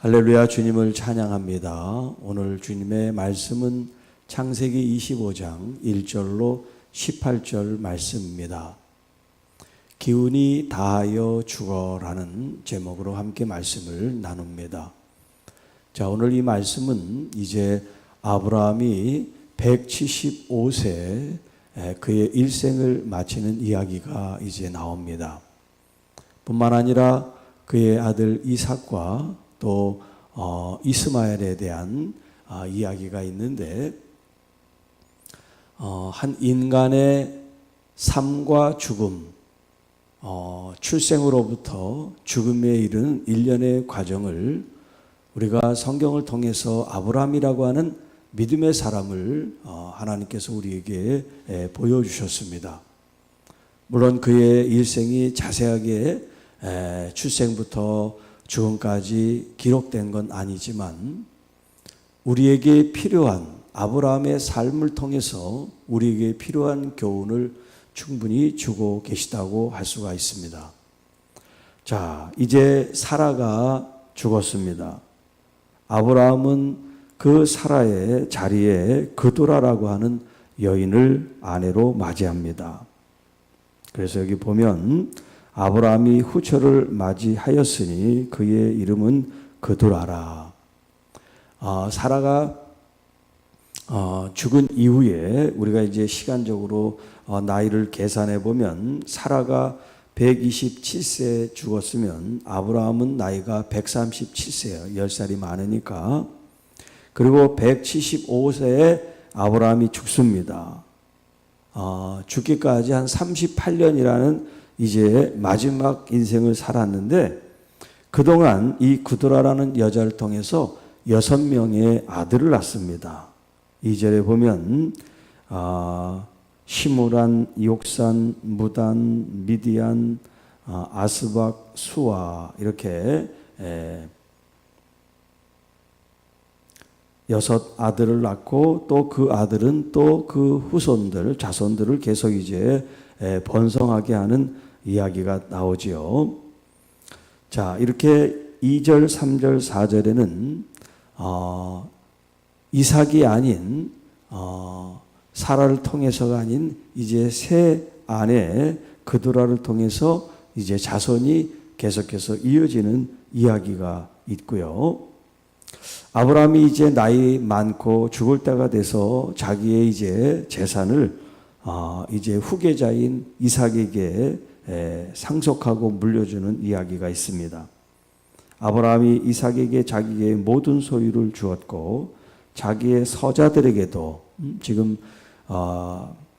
할렐루야, 주님을 찬양합니다. 오늘 주님의 말씀은 창세기 25장 1절로 18절 말씀입니다. 기운이 다하여 죽어라는 제목으로 함께 말씀을 나눕니다. 자, 오늘 이 말씀은 이제 아브라함이 175세 그의 일생을 마치는 이야기가 이제 나옵니다. 뿐만 아니라 그의 아들 이삭과 또 이스마엘에 대한 이야기가 있는데, 한 인간의 삶과 죽음, 출생으로부터 죽음에 이르는 일련의 과정을 우리가 성경을 통해서 아브라함이라고 하는 믿음의 사람을 하나님께서 우리에게 보여주셨습니다. 물론 그의 일생이 자세하게 출생부터 죽음까지 기록된 건 아니지만 우리에게 필요한 아브라함의 삶을 통해서 우리에게 필요한 교훈을 충분히 주고 계시다고 할 수가 있습니다. 자, 이제 사라가 죽었습니다. 아브라함은 그 사라의 자리에 그도라라고 하는 여인을 아내로 맞이합니다. 그래서 여기 보면 아브라함이 후처를 맞이하였으니 그의 이름은 그도라라. 사라가 죽은 이후에 우리가 이제 시간적으로 나이를 계산해 보면 사라가 127세에 죽었으면 아브라함은 나이가 137세예요. 10살이 많으니까. 그리고 175세에 아브라함이 죽습니다. 죽기까지 한 38년이라는 이제 마지막 인생을 살았는데, 그동안 이 그도라라는 여자를 통해서 6명의 아들을 낳습니다. 2절에 보면 시므란, 욕산, 무단, 미디안, 아스박, 수아, 이렇게 6 아들을 낳고, 또 그 아들은 또 그 후손들, 자손들을 계속 이제 번성하게 하는 이야기가 나오지요. 자, 이렇게 2절, 3절, 4절에는 이삭이 아닌 사라를 통해서가 아닌 이제 새 아내 그도라를 통해서 이제 자손이 계속해서 이어지는 이야기가 있고요. 아브라함이 이제 나이 많고 죽을 때가 돼서 자기의 이제 재산을 이제 후계자인 이삭에게 상속하고 물려주는 이야기가 있습니다. 아브라함이 이삭에게 자기의 모든 소유를 주었고, 자기의 서자들에게도 지금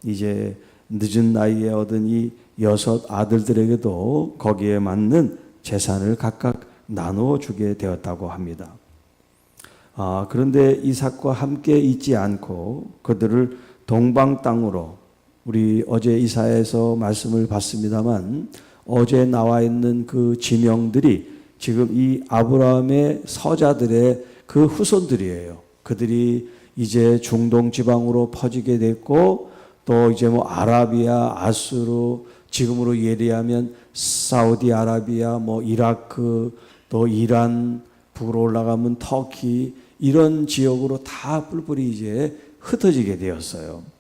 이제 늦은 나이에 얻은 이 6 아들들에게도 거기에 맞는 재산을 각각 나누어 주게 되었다고 합니다. 그런데 이삭과 함께 있지 않고 그들을 동방 땅으로, 우리 어제 이사야에서 말씀을 봤습니다만 어제 나와 있는 그 지명들이 지금 이 아브라함의 서자들의 그 후손들이에요. 그들이 이제 중동 지방으로 퍼지게 됐고, 또 이제 뭐 아라비아, 아수르, 지금으로 예리하면 사우디아라비아, 뭐 이라크, 또 이란, 북으로 올라가면 터키, 이런 지역으로 다 뿔뿔이 이제 흩어지게 되었어요.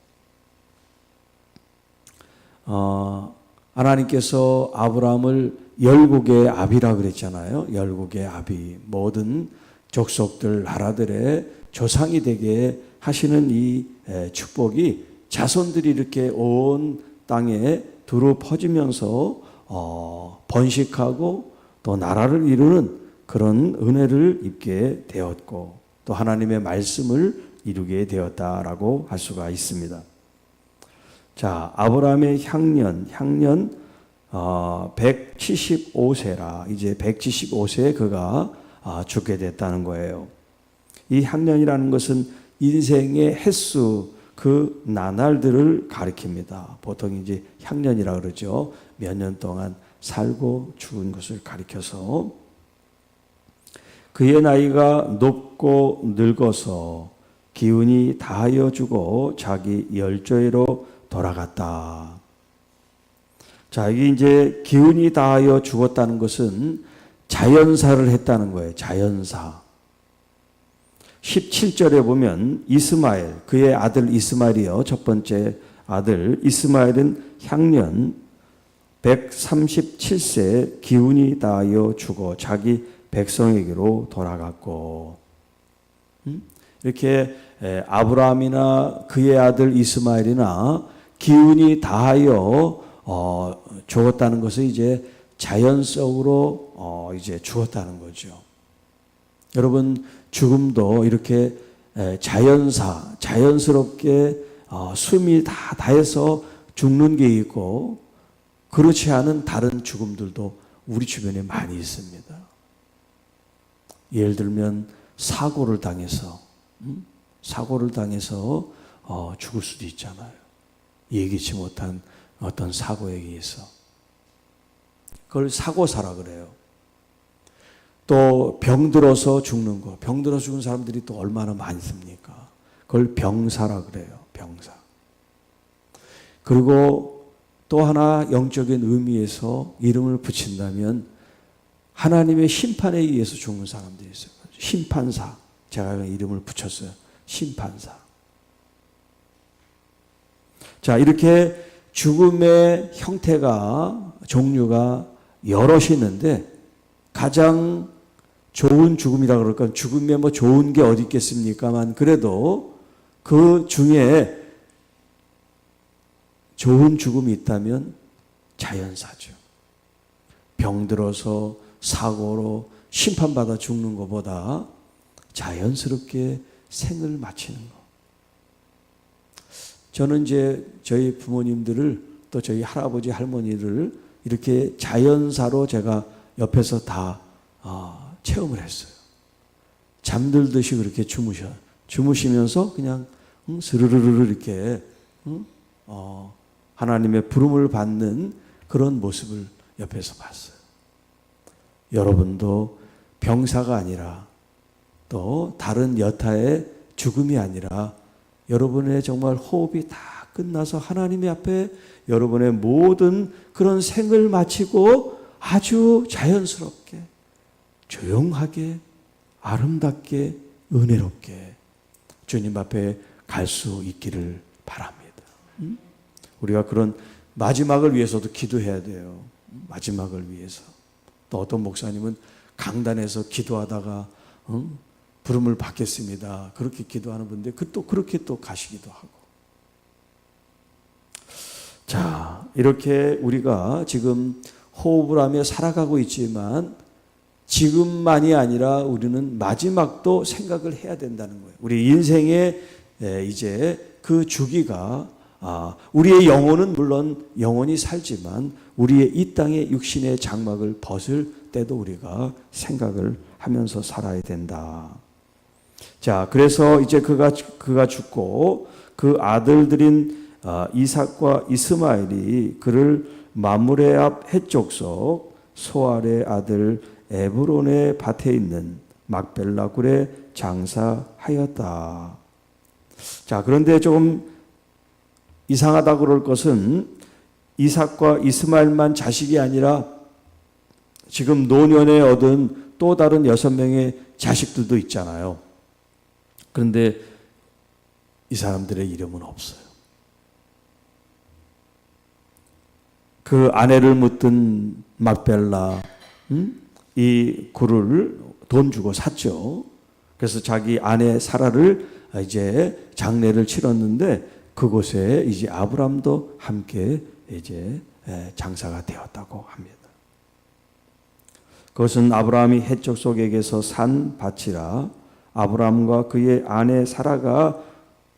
하나님께서 아브라함을 열국의 아비라 그랬잖아요. 열국의 아비, 모든 족속들, 나라들의 조상이 되게 하시는 이 축복이 자손들이 이렇게 온 땅에 두루 퍼지면서 번식하고 또 나라를 이루는 그런 은혜를 입게 되었고, 또 하나님의 말씀을 이루게 되었다라고 할 수가 있습니다. 자, 아브라함의 향년 175세라. 이제 175세에 그가 죽게 됐다는 거예요. 이 향년이라는 것은 인생의 횟수, 그 나날들을 가리킵니다. 보통 이제 향년이라 그러죠. 몇 년 동안 살고 죽은 것을 가리켜서, 그의 나이가 높고 늙어서 기운이 다하여 주고 자기 열조에로 돌아갔다. 자, 이게 이제 기운이 다하여 죽었다는 것은 자연사를 했다는 거예요. 자연사. 17절에 보면 이스마엘, 그의 아들 이스마엘이요. 첫 번째 아들 이스마엘은 향년 137세 기운이 다하여 죽어 자기 백성에게로 돌아갔고, 이렇게 아브라함이나 그의 아들 이스마엘이나 기운이 다하여 죽었다는 것은 이제 자연적으로 이제 죽었다는 거죠. 여러분, 죽음도 이렇게 자연스럽게 숨이 다 다해서 죽는 게 있고, 그렇지 않은 다른 죽음들도 우리 주변에 많이 있습니다. 예를 들면 사고를 당해서 죽을 수도 있잖아요. 예기치 못한 어떤 사고에 의해서. 그걸 사고사라 그래요. 또 병들어서 죽는 거. 병들어서 죽은 사람들이 또 얼마나 많습니까? 그걸 병사라 그래요. 병사. 그리고 또 하나 영적인 의미에서 이름을 붙인다면 하나님의 심판에 의해서 죽는 사람들이 있어요. 심판사. 제가 이름을 붙였어요. 심판사. 자, 이렇게 죽음의 형태가, 종류가 여럿이 있는데, 가장 좋은 죽음이라 그럴까? 죽음에 뭐 좋은 게 어디 있겠습니까만, 그래도 그 중에 좋은 죽음이 있다면 자연사죠. 병들어서 사고로 심판받아 죽는 것보다 자연스럽게 생을 마치는 것. 저는 이제 저희 부모님들을, 또 저희 할아버지 할머니를 이렇게 자연사로 제가 옆에서 다 체험을 했어요. 잠들듯이 그렇게 주무시면서 그냥 스르르르 이렇게 하나님의 부름을 받는 그런 모습을 옆에서 봤어요. 여러분도 병사가 아니라 또 다른 여타의 죽음이 아니라 여러분의 정말 호흡이 다 끝나서 하나님의 앞에 여러분의 모든 그런 생을 마치고 아주 자연스럽게, 조용하게, 아름답게, 은혜롭게 주님 앞에 갈 수 있기를 바랍니다. 우리가 그런 마지막을 위해서도 기도해야 돼요. 마지막을 위해서. 또 어떤 목사님은 강단에서 기도하다가 부름을 받겠습니다. 그렇게 기도하는 분인데 또 그렇게 또 가시기도 하고. 자, 이렇게 우리가 지금 호흡을 하며 살아가고 있지만 지금만이 아니라 우리는 마지막도 생각을 해야 된다는 거예요. 우리 인생의 이제 그 주기가, 우리의 영혼은 물론 영원히 살지만 우리의 이 땅의 육신의 장막을 벗을 때도 우리가 생각을 하면서 살아야 된다. 자, 그래서 이제 그가 죽고 그 아들들인 이삭과 이스마엘이 그를 마므레 앞 해족속 소알의 아들 에브론의 밭에 있는 막벨라 굴에 장사하였다. 자, 그런데 조금 이상하다 그럴 것은 이삭과 이스마엘만 자식이 아니라 지금 노년에 얻은 또 다른 6명의 자식들도 있잖아요. 그런데 이 사람들의 이름은 없어요. 그 아내를 묻던 막벨라, 이 굴을 돈 주고 샀죠. 그래서 자기 아내 사라를 이제 장례를 치렀는데 그곳에 이제 아브람도 함께 이제 장사가 되었다고 합니다. 그것은 아브라함이 헷족 속에게서 산 밭이라 아브라함과 그의 아내 사라가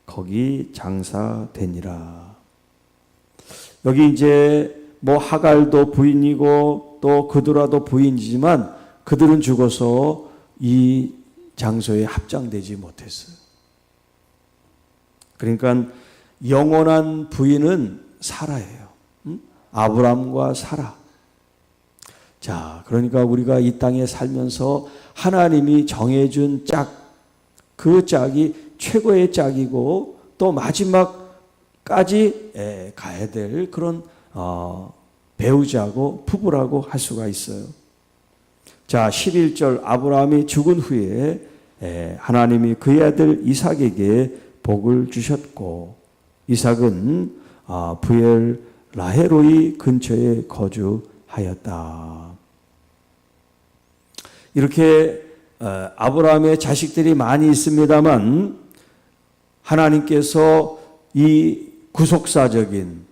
거기 장사되니라. 여기 이제 뭐 하갈도 부인이고 또 그두라도 부인이지만 그들은 죽어서 이 장소에 합장되지 못했어요. 그러니까 영원한 부인은 사라예요. 아브라함과 사라. 자, 그러니까 우리가 이 땅에 살면서 하나님이 정해준 짝, 그 짝이 최고의 짝이고 또 마지막까지 가야 될 그런 배우자고 부부라고 할 수가 있어요. 자, 11절 아브라함이 죽은 후에 하나님이 그의 아들 이삭에게 복을 주셨고 이삭은 부엘 라헤로이 근처에 거주하였다. 이렇게 아브라함의 자식들이 많이 있습니다만 하나님께서 이 구속사적인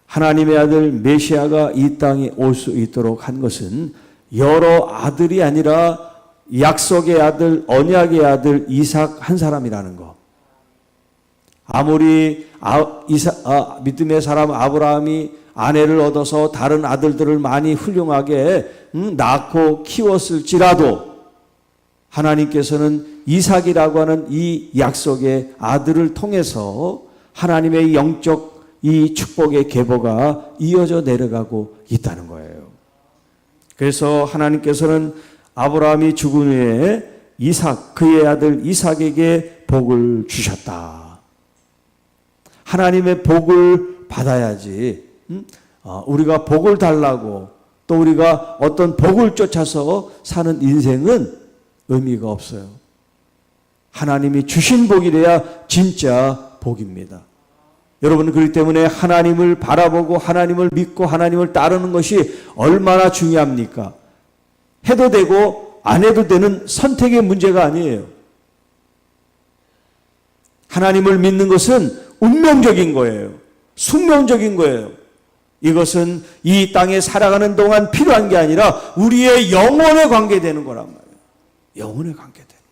하나님의 아들 메시아가 이 땅에 올 수 있도록 한 것은 여러 아들이 아니라 약속의 아들, 언약의 아들 이삭 한 사람이라는 거. 아무리 믿음의 사람 아브라함이 아내를 얻어서 다른 아들들을 많이 훌륭하게 낳고 키웠을지라도 하나님께서는 이삭이라고 하는 이 약속의 아들을 통해서 하나님의 영적 이 축복의 계보가 이어져 내려가고 있다는 거예요. 그래서 하나님께서는 아브라함이 죽은 후에 이삭, 그의 아들 이삭에게 복을 주셨다. 하나님의 복을 받아야지 우리가 복을 달라고 또 우리가 어떤 복을 쫓아서 사는 인생은 의미가 없어요. 하나님이 주신 복이래야 진짜 복입니다. 여러분, 그렇기 때문에 하나님을 바라보고 하나님을 믿고 하나님을 따르는 것이 얼마나 중요합니까? 해도 되고 안 해도 되는 선택의 문제가 아니에요. 하나님을 믿는 것은 운명적인 거예요. 숙명적인 거예요. 이것은 이 땅에 살아가는 동안 필요한 게 아니라 우리의 영혼에 관계되는 거란 말이에요. 영혼에 관계되는 거.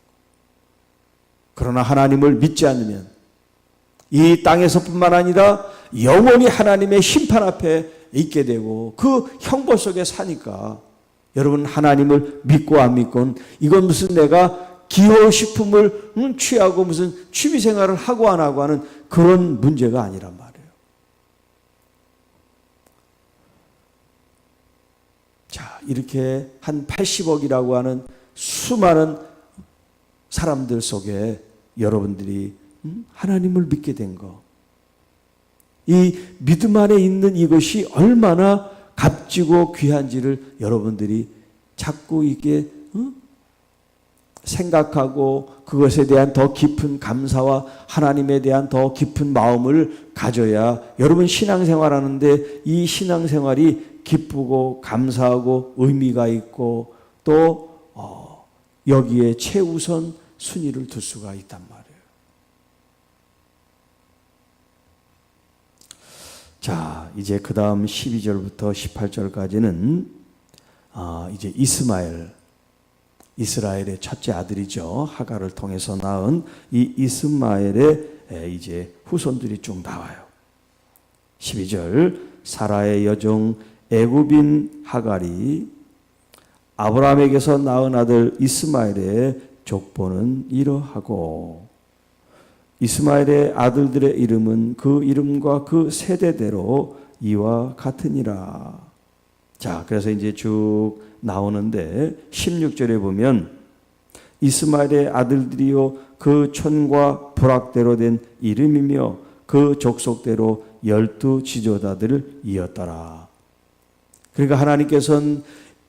그러나 하나님을 믿지 않으면 이 땅에서뿐만 아니라 영원히 하나님의 심판 앞에 있게 되고 그 형벌 속에 사니까 여러분, 하나님을 믿고 안 믿고는 이건 무슨 내가 기호식품을 취하고 무슨 취미생활을 하고 안 하고 하는 그런 문제가 아니란 말이에요. 자, 이렇게 한 80억이라고 하는 수많은 사람들 속에 여러분들이 하나님을 믿게 된 거, 이 믿음 안에 있는 이것이 얼마나 값지고 귀한지를 여러분들이 자꾸 이게 생각하고 그것에 대한 더 깊은 감사와 하나님에 대한 더 깊은 마음을 가져야 여러분 신앙생활 하는데 이 신앙생활이 기쁘고 감사하고 의미가 있고 또 여기에 최우선 순위를 둘 수가 있단 말이에요. 자, 이제 그 다음 12절부터 18절까지는 이제 이스라엘의 첫째 아들이죠. 하갈을 통해서 낳은 이 이스마엘의 이제 후손들이 쭉 나와요. 12절 사라의 여종 애굽인 하갈이 아브라함에게서 낳은 아들 이스마엘의 족보는 이러하고 이스마엘의 아들들의 이름은 그 이름과 그 세대대로 이와 같으니라. 자, 그래서 이제 쭉 나오는데 16절에 보면 이스마엘의 아들들이요 그 촌과 부락대로 된 이름이며 그 족속대로 12지도자들을 이었더라. 그러니까 하나님께서는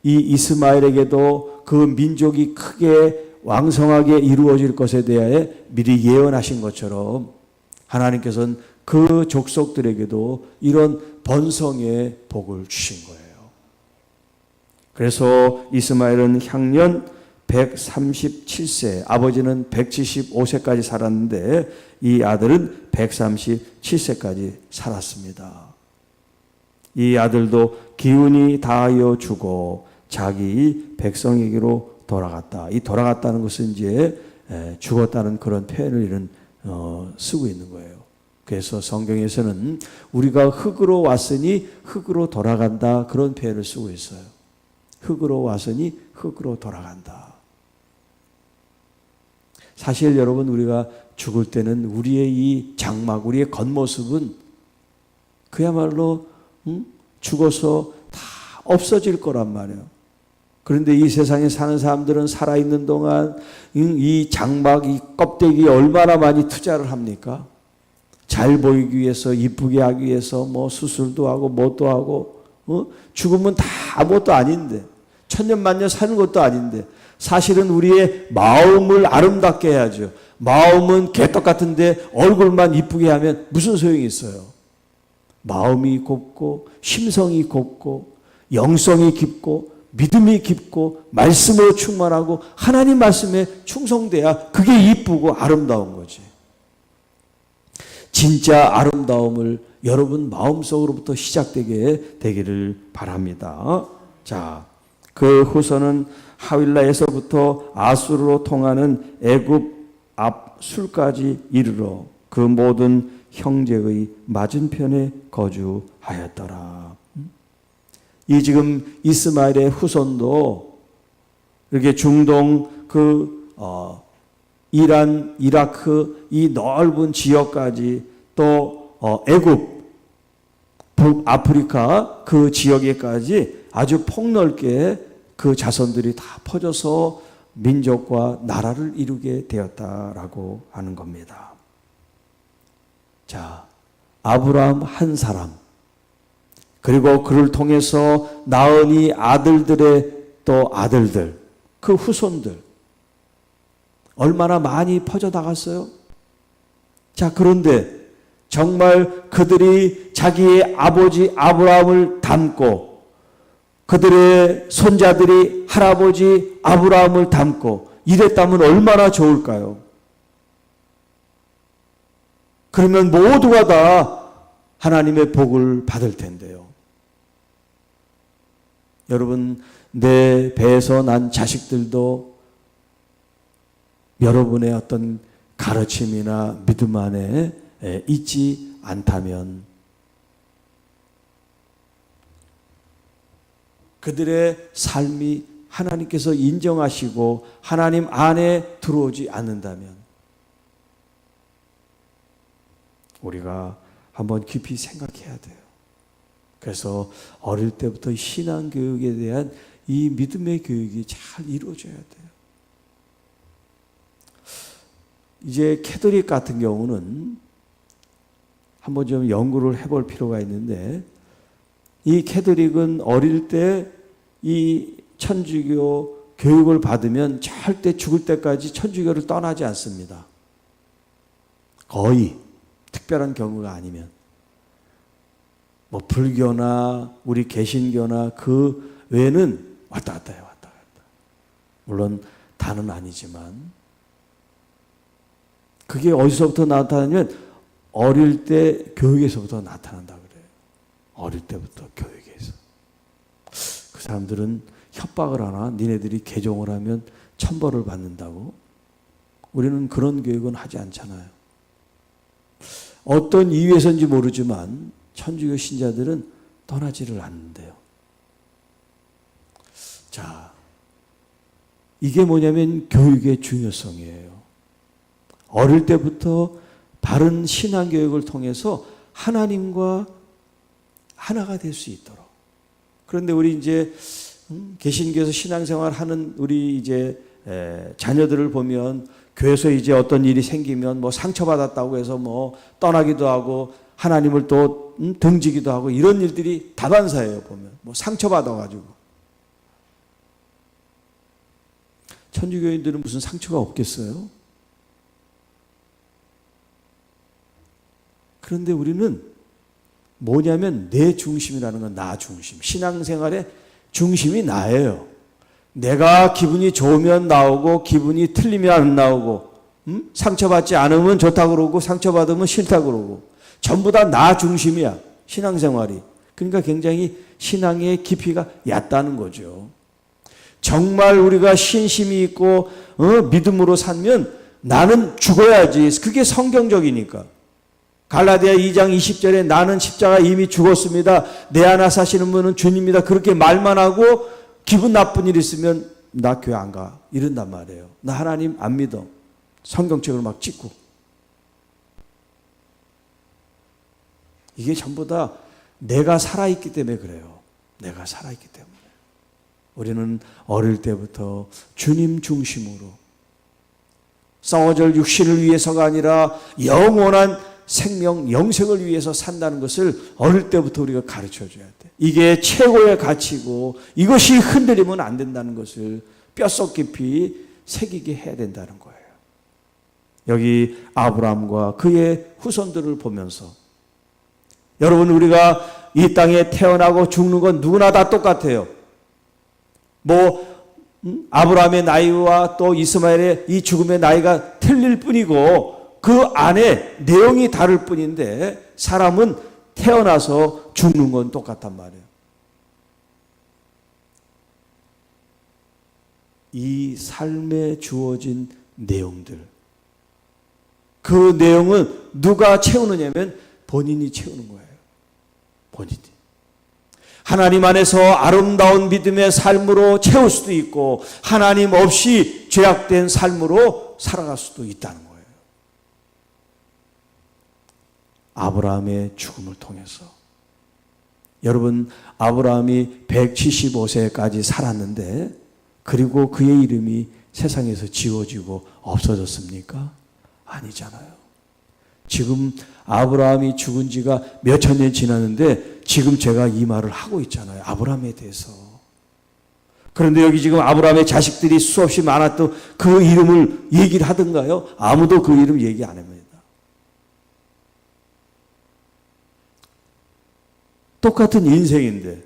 이 이스마엘에게도 그 민족이 크게 왕성하게 이루어질 것에 대하여 미리 예언하신 것처럼 하나님께서는 그 족속들에게도 이런 번성의 복을 주신 거예요. 그래서 이스마엘은 향년 137세, 아버지는 175세까지 살았는데 이 아들은 137세까지 살았습니다. 이 아들도 기운이 다하여 죽어 자기 백성에게로 돌아갔다. 이 돌아갔다는 것은 이제 죽었다는 그런 표현을 이런 쓰고 있는 거예요. 그래서 성경에서는 우리가 흙으로 왔으니 흙으로 돌아간다 그런 표현을 쓰고 있어요. 흙으로 왔으니 흙으로 돌아간다. 사실 여러분 우리가 죽을 때는 우리의 이 장막, 우리의 겉모습은 그야말로 죽어서 다 없어질 거란 말이에요. 그런데 이 세상에 사는 사람들은 살아있는 동안 이 장막, 이 껍데기에 얼마나 많이 투자를 합니까? 잘 보이기 위해서, 이쁘게 하기 위해서 뭐 수술도 하고 뭣도 하고 죽으면 다 아무것도 아닌데 천년만년 사는 것도 아닌데 사실은 우리의 마음을 아름답게 해야죠. 마음은 개떡 같은데 얼굴만 이쁘게 하면 무슨 소용이 있어요? 마음이 곱고 심성이 곱고 영성이 깊고 믿음이 깊고 말씀으로 충만하고 하나님 말씀에 충성돼야 그게 이쁘고 아름다운 거지. 진짜 아름다움을 여러분 마음속으로부터 시작되게 되기를 바랍니다. 자, 그 후손은 하윌라에서부터 아수르로 통하는 애굽 앞 술까지 이르러 그 모든 형제의 맞은편에 거주하였더라. 이 지금 이스마엘의 후손도 이렇게 중동 이란, 이라크 이 넓은 지역까지 또 애굽, 북아프리카 그 지역에까지 아주 폭넓게 그 자손들이 다 퍼져서 민족과 나라를 이루게 되었다라고 하는 겁니다. 자, 아브라함 한 사람, 그리고 그를 통해서 낳은 이 아들들의 또 아들들, 그 후손들 얼마나 많이 퍼져 나갔어요? 자, 그런데 정말 그들이 자기의 아버지 아브라함을 닮고 그들의 손자들이 할아버지 아브라함을 닮고 이랬다면 얼마나 좋을까요? 그러면 모두가 다 하나님의 복을 받을 텐데요. 여러분, 내 배에서 난 자식들도 여러분의 어떤 가르침이나 믿음 안에 있지 않다면 그들의 삶이 하나님께서 인정하시고 하나님 안에 들어오지 않는다면 우리가 한번 깊이 생각해야 돼요. 그래서 어릴 때부터 신앙교육에 대한 이 믿음의 교육이 잘 이루어져야 돼요. 이제 캐톨릭 같은 경우는 한번 좀 연구를 해볼 필요가 있는데 이 캐톨릭은 어릴 때 이 천주교 교육을 받으면 절대 죽을 때까지 천주교를 떠나지 않습니다. 거의 특별한 경우가 아니면 뭐 불교나 우리 개신교나 그 외에는 왔다 갔다 해 왔다 갔다. 물론 다는 아니지만 그게 어디서부터 나타나냐면 어릴 때 교육에서부터 나타난다 그래요. 어릴 때부터 교육에서. 그 사람들은 협박을 하나 니네들이 개종을 하면 천벌을 받는다고. 우리는 그런 교육은 하지 않잖아요. 어떤 이유에서인지 모르지만 천주교 신자들은 떠나지를 않는데요. 자, 이게 뭐냐면 교육의 중요성이에요. 어릴 때부터 바른 신앙교육을 통해서 하나님과 하나가 될 수 있도록. 그런데 우리 이제 개신교에서 신앙생활 하는 우리 이제 자녀들을 보면 교회에서 이제 어떤 일이 생기면 뭐 상처받았다고 해서 뭐 떠나기도 하고 하나님을 또 등지기도 하고 이런 일들이 다반사예요. 보면 뭐 상처받아가지고. 천주교인들은 무슨 상처가 없겠어요? 그런데 우리는 뭐냐면 내 중심이라는 건 나 중심. 신앙생활의 중심이 나예요. 내가 기분이 좋으면 나오고 기분이 틀리면 안 나오고 상처받지 않으면 좋다고 그러고 상처받으면 싫다고 그러고 전부 다 나 중심이야. 신앙생활이. 그러니까 굉장히 신앙의 깊이가 얕다는 거죠. 정말 우리가 신심이 있고 믿음으로 살면 나는 죽어야지. 그게 성경적이니까. 갈라디아 2장 20절에 나는 십자가 이미 죽었습니다. 내 안에 사시는 분은 주님입니다. 그렇게 말만 하고 기분 나쁜 일 있으면 나 교회 안 가. 이런단 말이에요. 나 하나님 안 믿어. 성경책을 막 찍고. 이게 전부 다 내가 살아있기 때문에 그래요. 내가 살아있기 때문에. 우리는 어릴 때부터 주님 중심으로 쌍어절 육신을 위해서가 아니라 영원한 생명, 영생을 위해서 산다는 것을 어릴 때부터 우리가 가르쳐 줘야 돼. 이게 최고의 가치고 이것이 흔들리면 안 된다는 것을 뼛속 깊이 새기게 해야 된다는 거예요. 여기 아브라함과 그의 후손들을 보면서 여러분, 우리가 이 땅에 태어나고 죽는 건 누구나 다 똑같아요. 아브라함의 나이와 또 이스마엘의 이 죽음의 나이가 틀릴 뿐이고 그 안에 내용이 다를 뿐인데 사람은 태어나서 죽는 건 똑같단 말이에요. 이 삶에 주어진 내용들, 그 내용은 누가 채우느냐면 본인이 채우는 거예요. 본인이. 하나님 안에서 아름다운 믿음의 삶으로 채울 수도 있고 하나님 없이 죄악된 삶으로 살아갈 수도 있다는 거예요. 아브라함의 죽음을 통해서 여러분, 아브라함이 175세까지 살았는데 그리고 그의 이름이 세상에서 지워지고 없어졌습니까? 아니잖아요. 지금 아브라함이 죽은 지가 몇천 년 지났는데 지금 제가 이 말을 하고 있잖아요. 아브라함에 대해서. 그런데 여기 지금 아브라함의 자식들이 수없이 많았던 그 이름을 얘기를 하던가요? 아무도 그 이름 얘기 안 합니다. 똑같은 인생인데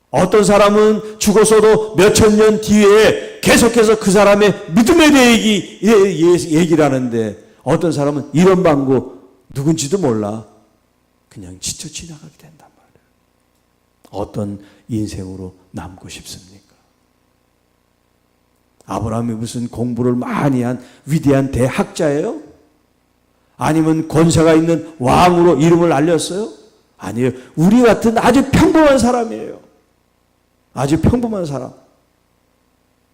어떤 사람은 죽어서도 몇천 년 뒤에 계속해서 그 사람의 믿음에 대해 얘기를 하는데 어떤 사람은 이런 방구 누군지도 몰라 그냥 지쳐 지나가게 된단 말이에요. 어떤 인생으로 남고 싶습니까? 아브라함이 무슨 공부를 많이 한 위대한 대학자예요? 아니면 권세가 있는 왕으로 이름을 알렸어요? 아니에요. 우리 같은 아주 평범한 사람이에요. 아주 평범한 사람.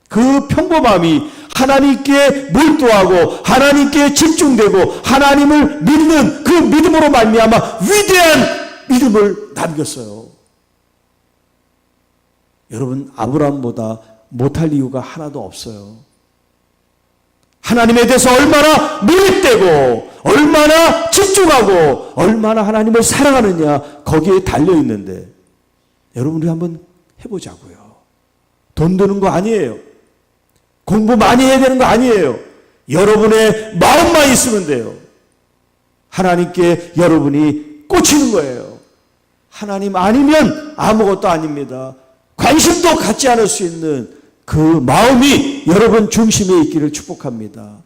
그 평범함이 하나님께 몰두하고 하나님께 집중되고 하나님을 믿는 그 믿음으로 말미암아 위대한 믿음을 남겼어요. 여러분, 아브라함보다 못할 이유가 하나도 없어요. 하나님에 대해서 얼마나 몰입되고 얼마나 집중하고 얼마나 하나님을 사랑하느냐 거기에 달려있는데 여러분, 우리 한번 해보자고요. 돈 드는 거 아니에요. 공부 많이 해야 되는 거 아니에요. 여러분의 마음만 있으면 돼요. 하나님께 여러분이 꽂히는 거예요. 하나님 아니면 아무것도 아닙니다. 관심도 갖지 않을 수 있는 그 마음이 여러분 중심에 있기를 축복합니다.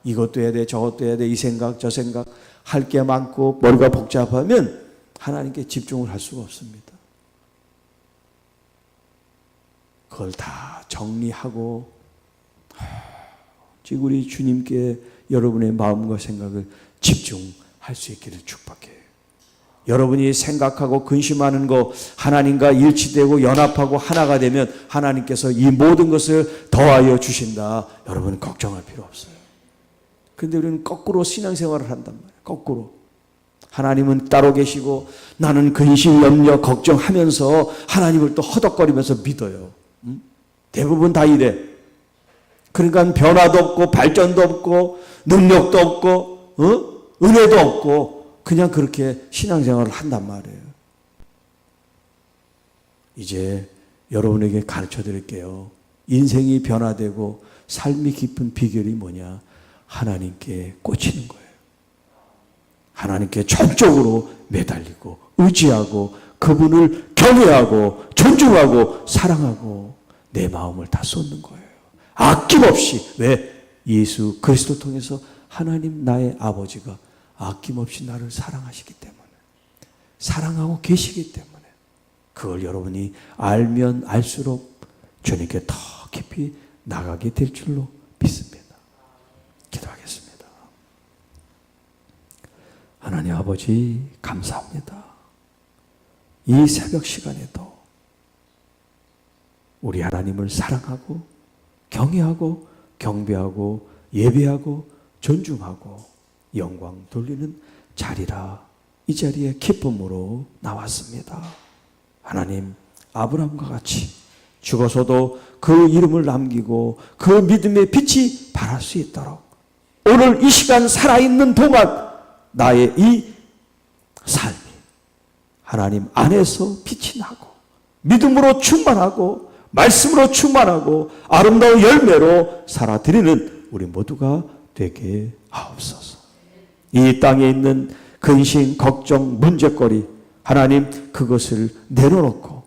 이것도 해야 돼, 저것도 해야 돼, 이 생각, 저 생각 할 게 많고 머리가 복잡하면 하나님께 집중을 할 수가 없습니다. 그걸 다 정리하고 지금 우리 주님께 여러분의 마음과 생각을 집중할 수 있기를 축복해요. 여러분이 생각하고 근심하는 거 하나님과 일치되고 연합하고 하나가 되면 하나님께서 이 모든 것을 더하여 주신다. 여러분 걱정할 필요 없어요. 그런데 우리는 거꾸로 신앙생활을 한단 말이에요. 거꾸로. 하나님은 따로 계시고 나는 근심, 염려, 걱정하면서 하나님을 또 허덕거리면서 믿어요. 대부분 다 이래. 그러니까 변화도 없고 발전도 없고 능력도 없고 은혜도 없고 그냥 그렇게 신앙생활을 한단 말이에요. 이제 여러분에게 가르쳐 드릴게요. 인생이 변화되고 삶이 깊은 비결이 뭐냐? 하나님께 꽂히는 거예요. 하나님께 전적으로 매달리고 의지하고 그분을 경외하고 존중하고 사랑하고 내 마음을 다 쏟는 거예요. 아낌없이. 왜? 예수 그리스도 통해서 하나님 나의 아버지가 아낌없이 나를 사랑하시기 때문에, 사랑하고 계시기 때문에 그걸 여러분이 알면 알수록 주님께 더 깊이 나가게 될 줄로 믿습니다. 기도하겠습니다. 하나님 아버지 감사합니다. 이 새벽 시간에도 우리 하나님을 사랑하고 경외하고 경배하고 예배하고 존중하고 영광 돌리는 자리라. 이 자리에 기쁨으로 나왔습니다. 하나님, 아브라함과 같이 죽어서도 그 이름을 남기고 그 믿음의 빛이 발할 수 있도록 오늘 이 시간 살아있는 동안 나의 이 삶이 하나님 안에서 빛이 나고 믿음으로 충만하고 말씀으로 충만하고 아름다운 열매로 살아드리는 우리 모두가 되게 하옵소서. 이 땅에 있는 근심, 걱정, 문제거리 하나님 그것을 내려놓고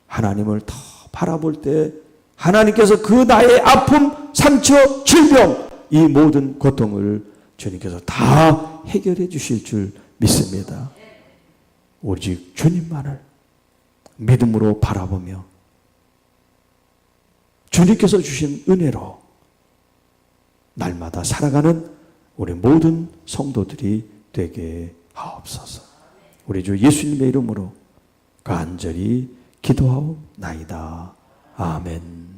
하나님을 더 바라볼 때 하나님께서 그 나의 아픔, 상처, 질병 이 모든 고통을 주님께서 다 해결해 주실 줄 믿습니다. 오직 주님만을 믿음으로 바라보며 주님께서 주신 은혜로 날마다 살아가는 우리 모든 성도들이 되게 하옵소서. 우리 주 예수님의 이름으로 간절히 기도하옵나이다. 아멘.